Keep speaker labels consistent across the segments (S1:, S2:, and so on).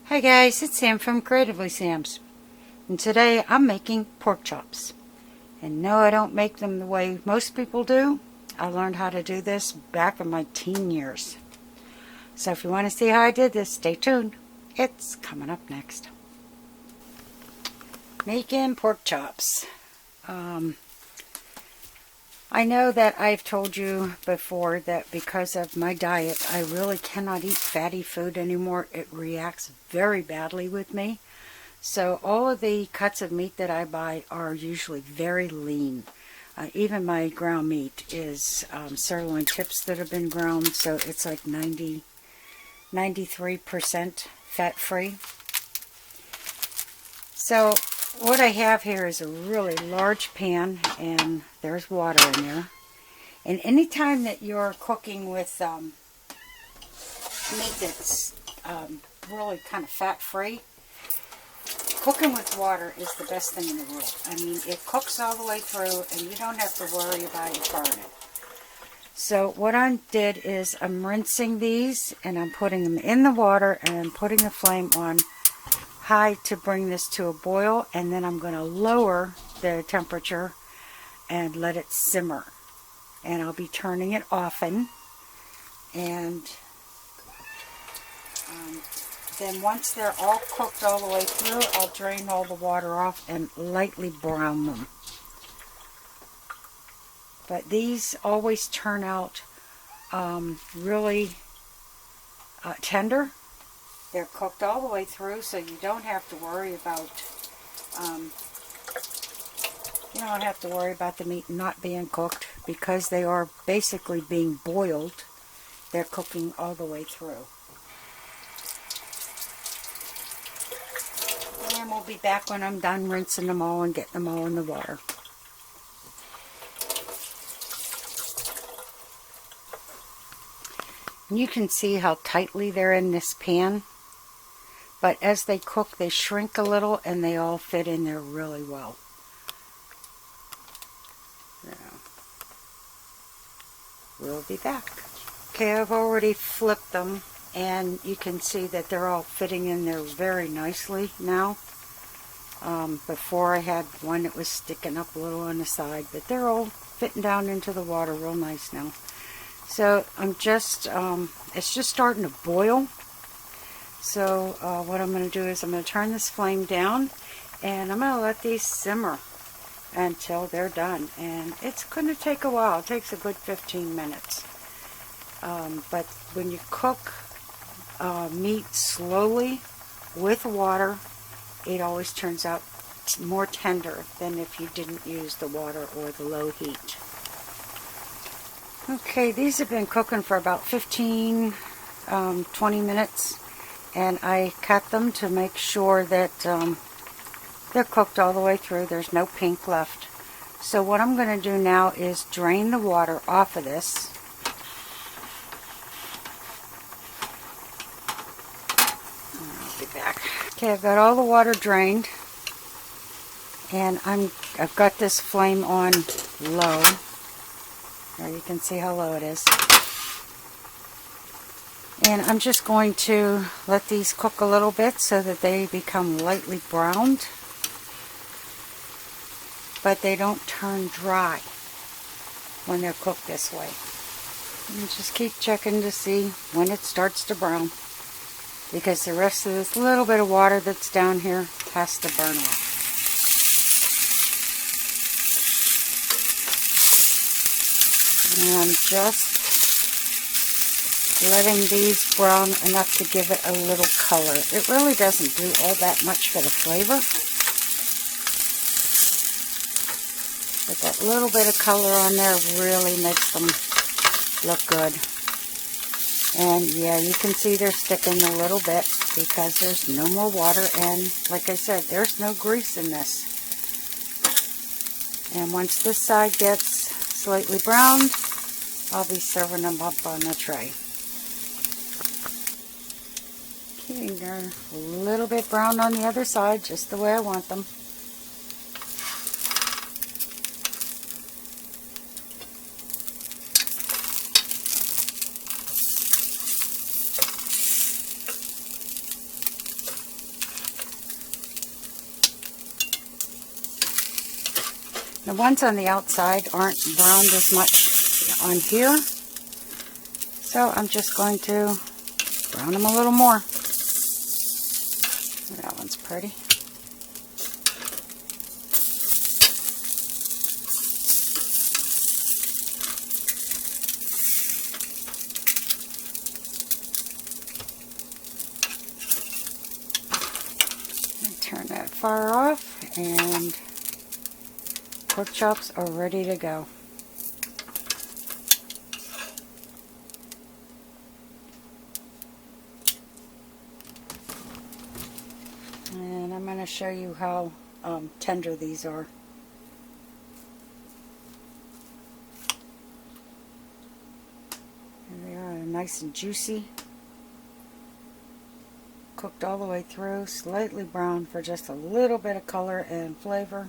S1: Hi guys, it's Sam from Creatively Sam's, and today I'm making pork chops. And no, I don't make them the way most people do. I learned how to do this back in my teen years. So if you want to see how I did this, stay tuned. It's coming up next. Making pork chops. I know that I've told you before that because of my diet, I really cannot eat fatty food anymore. It reacts very badly with me. So all of the cuts of meat that I buy are usually very lean. Even my ground meat is sirloin tips that have been ground, so it's like 93% fat-free. So what I have here is a really large pan, and there's water in there. And anytime that you're cooking with meat that's really kind of fat-free, cooking with water is the best thing in the world. I mean, it cooks all the way through, and you don't have to worry about it burning. So what I did is I'm rinsing these, and I'm putting them in the water, and I'm putting the flame on high to bring this to a boil, and then I'm going to lower the temperature and let it simmer. And I'll be turning it often, and then once they're all cooked all the way through, I'll drain all the water off and lightly brown them. But these always turn out really tender. They're cooked all the way through, so you don't have to worry about the meat not being cooked, because they are basically being boiled. They're cooking all the way through. And we'll be back when I'm done rinsing them all and getting them all in the water. And you can see how tightly they're in this pan. But as they cook, they shrink a little, and they all fit in there really well. Now, we'll be back. Okay, I've already flipped them, and you can see that they're all fitting in there very nicely now. Before I had one that was sticking up a little on the side, but they're all fitting down into the water real nice now. So I'm just, it's just starting to boil. So what I'm going to do is I'm going to turn this flame down, and I'm going to let these simmer until they're done. And it's going to take a while. It takes a good 15 minutes. But when you cook meat slowly with water, it always turns out more tender than if you didn't use the water or the low heat. Okay, these have been cooking for about 15, 20 minutes. And I cut them to make sure that they're cooked all the way through. There's no pink left. So what I'm going to do now is drain the water off of this. I'll be back. Okay, I've got all the water drained, and I've got this flame on low. There, you can see how low it is. And I'm just going to let these cook a little bit so that they become lightly browned, but they don't turn dry when they're cooked this way. And just keep checking to see when it starts to brown, because the rest of this little bit of water that's down here has to burn off. And I'm just letting these brown enough to give it a little color. It really doesn't do all that much for the flavor, but that little bit of color on there really makes them look good. And yeah, you can see they're sticking a little bit because there's no more water, and like I said, there's no grease in this. And once this side gets slightly browned, I'll be serving them up on the tray. Okay, they're a little bit brown on the other side, just the way I want them. The ones on the outside aren't browned as much on here, so I'm just going to brown them a little more. That one's pretty. Turn that fire off, and pork chops are ready to go. And I'm going to show you how tender these are. There they are, nice and juicy. Cooked all the way through, slightly brown for just a little bit of color and flavor.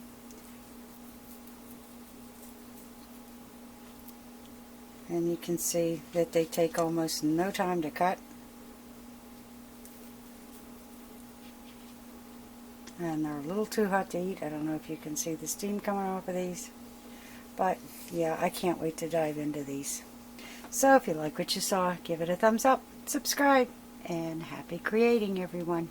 S1: And you can see that they take almost no time to cut. And they're a little too hot to eat. I don't know if you can see the steam coming off of these. But yeah, I can't wait to dive into these. So if you like what you saw, give it a thumbs up, subscribe, and happy creating, everyone.